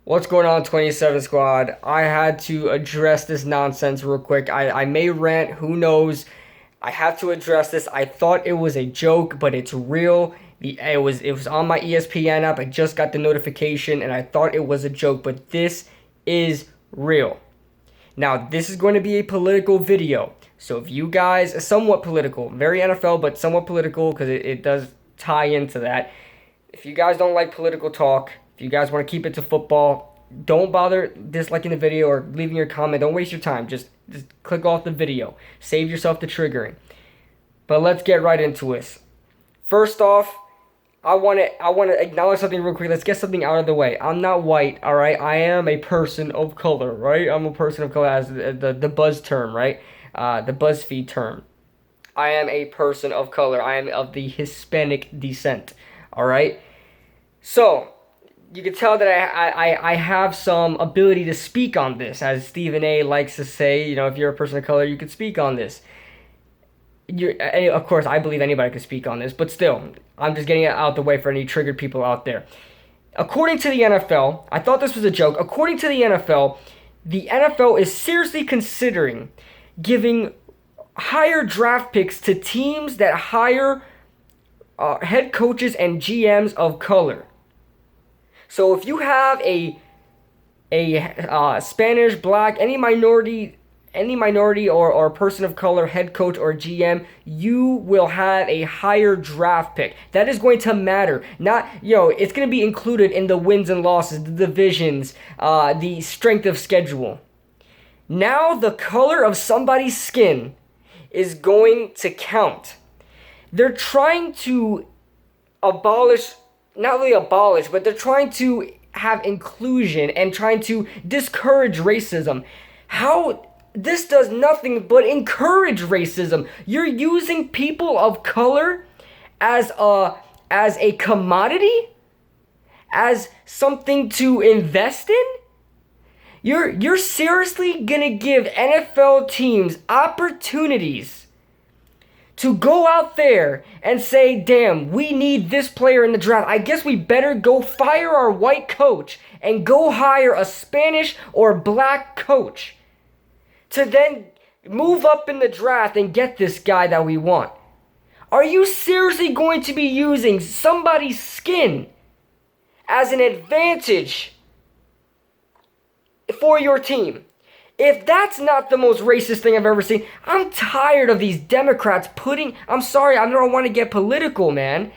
What's going on, 27 Squad? I had to address this nonsense real quick. I may rant, who knows? I have to address this. I thought it was a joke, but it's real. It was on my ESPN app. I just got the notification and I thought it was a joke, but this is real. Now, this is going to be a political video. So if you guys, somewhat political, very NFL, but somewhat political because it does tie into that. If you guys don't like political talk, if you guys want to keep it to football, don't bother disliking the video or leaving your comment. Don't waste your time. Just click off the video. Save yourself the triggering. But let's get right into it. First off, I want to acknowledge something real quick. Let's get something out of the way. I'm not white, all right? I am a person of color, right? I'm a person of color, as the buzz term, right? The BuzzFeed term. I am a person of color. I am of the Hispanic descent, all right? So, you can tell that I have some ability to speak on this. As Stephen A. likes to say, if you're a person of color, you can speak on this. Of course, I believe anybody can speak on this, but still, I'm just getting it out the way for any triggered people out there. According to the NFL, I thought this was a joke. According to the NFL is seriously considering giving higher draft picks to teams that hire head coaches and GMs of color. So if you have a Spanish, black, any minority or person of color head coach or GM, you will have a higher draft pick. That is going to matter. Not, it's going to be included in the wins and losses, the divisions, the strength of schedule. Now the color of somebody's skin is going to count. They're trying to not really abolish, but they're trying to have inclusion and trying to discourage racism. How this does nothing but encourage racism. You're using people of color as a commodity, as something to invest in. You're seriously gonna give NFL teams opportunities to go out there and say, damn, we need this player in the draft. I guess we better go fire our white coach and go hire a Spanish or black coach to then move up in the draft and get this guy that we want. Are you seriously going to be using somebody's skin as an advantage for your team? If that's not the most racist thing I've ever seen, I'm tired of these Democrats I'm sorry, I don't want to get political, man.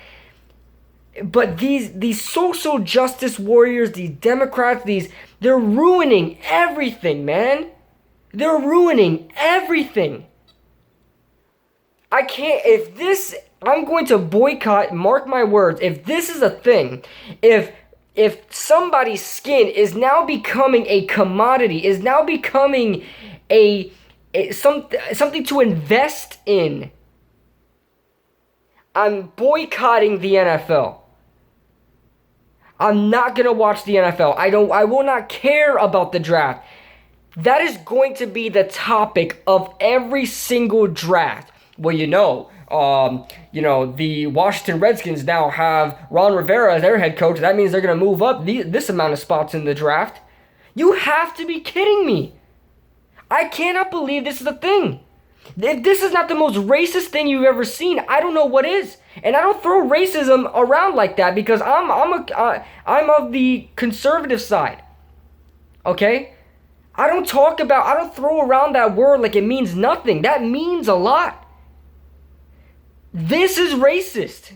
But these social justice warriors, these Democrats, they're ruining everything, man. They're ruining everything. I'm going to boycott, mark my words, if this is a thing, if somebody's skin is now becoming a commodity, is now becoming something to invest in, I'm boycotting the NFL. I'm not going to watch the NFL. I will not care about the draft. That is going to be the topic of every single draft. Well, the Washington Redskins now have Ron Rivera as their head coach. That means they're going to move up this amount of spots in the draft. You have to be kidding me. I cannot believe this is a thing. If this is not the most racist thing you've ever seen, I don't know what is. And I don't throw racism around like that because I'm of the conservative side. Okay? I don't throw around that word like it means nothing. That means a lot. This is racist.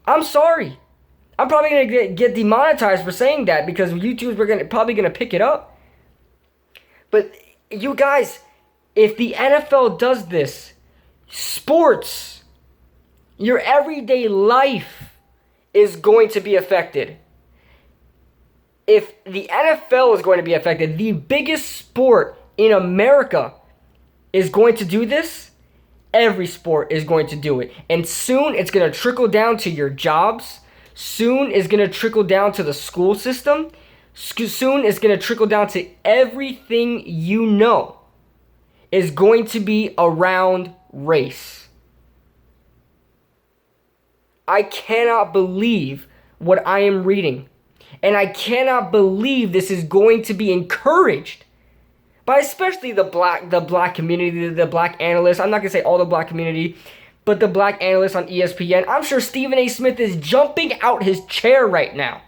I'm sorry. I'm probably going to get demonetized for saying that because YouTube's probably going to pick it up. But you guys, if the NFL does this, sports, your everyday life is going to be affected. If the NFL is going to be affected, the biggest sport in America is going to do this, every sport is going to do it. And soon it's going to trickle down to your jobs. Soon it's going to trickle down to the school system. Soon it's going to trickle down to everything you know is going to be around race. I cannot believe what I am reading. And I cannot believe this is going to be encouraged by especially the black community, the black analysts. I'm not going to say all the black community, but the black analysts on ESPN. I'm sure Stephen A. Smith is jumping out his chair right now.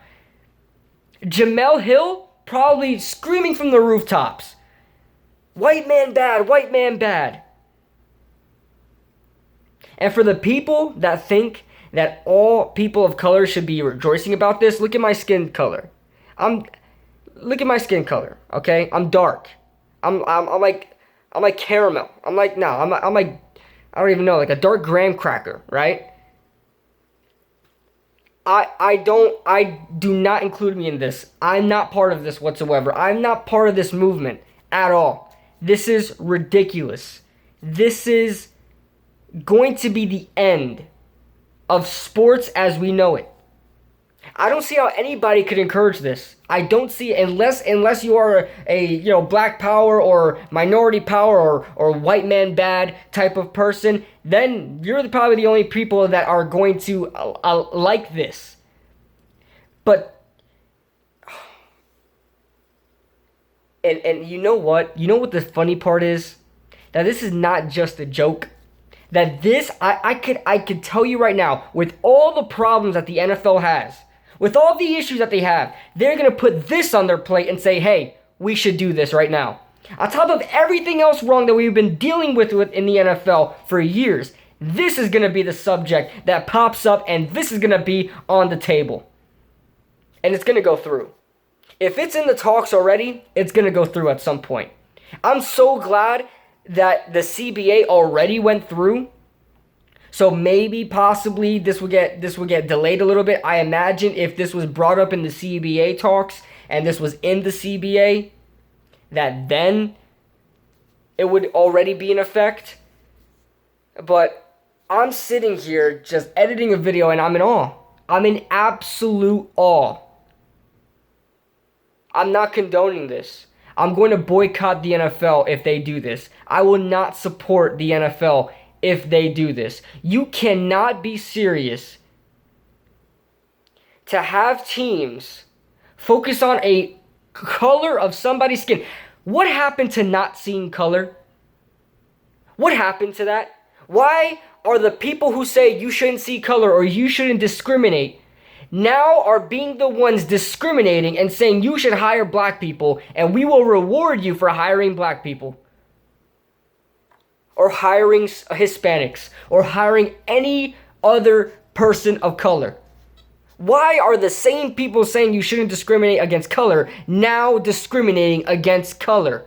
Jamel Hill probably screaming from the rooftops. White man bad, white man bad. And for the people that think that all people of color should be rejoicing about this, look at my skin color. Look at my skin color, okay? I'm dark. I'm like caramel. I'm like I don't even know, like a dark graham cracker, right? I do not include me in this. I'm not part of this whatsoever. I'm not part of this movement at all. This is ridiculous. This is going to be the end of sports as we know it. I don't see how anybody could encourage this. I don't see it unless you are a black power or minority power or white man bad type of person. Then you're probably the only people that are going to like this. But and you know what? You know what the funny part is? That this is not just a joke. That this I could tell you right now, with all the problems that the NFL has, with all the issues that they have, they're going to put this on their plate and say, hey, we should do this right now. On top of everything else wrong that we've been dealing with in the NFL for years, this is going to be the subject that pops up, and this is going to be on the table. And it's going to go through. If it's in the talks already, it's going to go through at some point. I'm so glad that the CBA already went through. So maybe possibly this will get delayed a little bit. I imagine if this was brought up in the CBA talks and this was in the CBA, that then it would already be in effect. But I'm sitting here just editing a video and I'm in awe. I'm in absolute awe. I'm not condoning this. I'm going to boycott the NFL if they do this. I will not support the NFL if they do this. You cannot be serious to have teams focus on a color of somebody's skin. What happened to not seeing color? What happened to that? Why are the people who say you shouldn't see color or you shouldn't discriminate now are being the ones discriminating and saying you should hire black people and we will reward you for hiring black people? Or hiring Hispanics, or hiring any other person of color? Why are the same people saying you shouldn't discriminate against color now discriminating against color?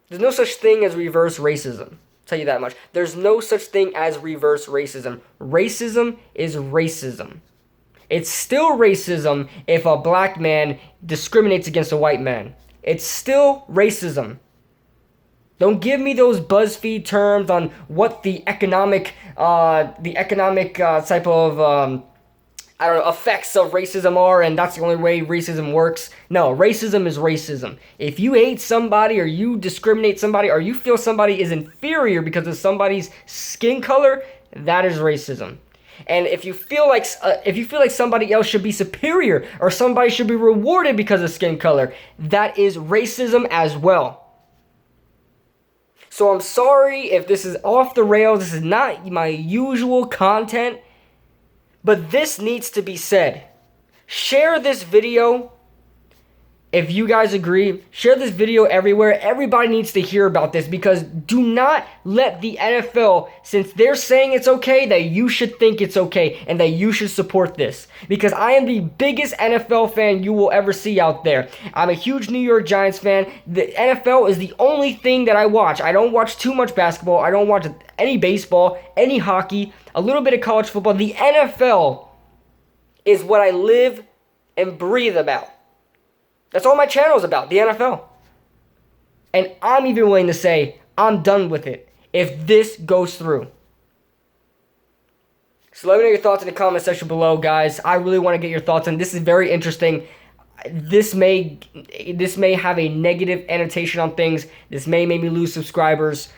There's no such thing as reverse racism. I'll tell you that much. There's no such thing as reverse racism. Racism is racism. It's still racism if a black man discriminates against a white man. It's still racism. Don't give me those BuzzFeed terms on what the economic type of effects of racism are, and that's the only way racism works. No, racism is racism. If you hate somebody, or you discriminate somebody, or you feel somebody is inferior because of somebody's skin color, that is racism. And if you feel like somebody else should be superior or somebody should be rewarded because of skin color, that is racism as well. So I'm sorry if this is off the rails. This is not my usual content, but this needs to be said. Share this video. If you guys agree, share this video everywhere. Everybody needs to hear about this, because do not let the NFL, since they're saying it's okay, that you should think it's okay and that you should support this. Because I am the biggest NFL fan you will ever see out there. I'm a huge New York Giants fan. The NFL is the only thing that I watch. I don't watch too much basketball. I don't watch any baseball, any hockey, a little bit of college football. The NFL is what I live and breathe about. That's all my channel is about, the NFL. And I'm even willing to say I'm done with it if this goes through. So let me know your thoughts in the comment section below, guys. I really want to get your thoughts on this. Is very interesting. This may have a negative annotation on things. This may make me lose subscribers.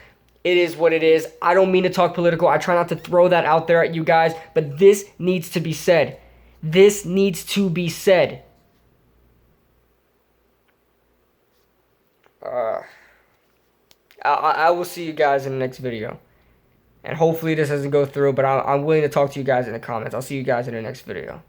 It is what it is. I don't mean to talk political. I try not to throw that out there at you guys, but this needs to be said. This needs to be said. I will see you guys in the next video. And hopefully this doesn't go through, but I'm willing to talk to you guys in the comments. I'll see you guys in the next video.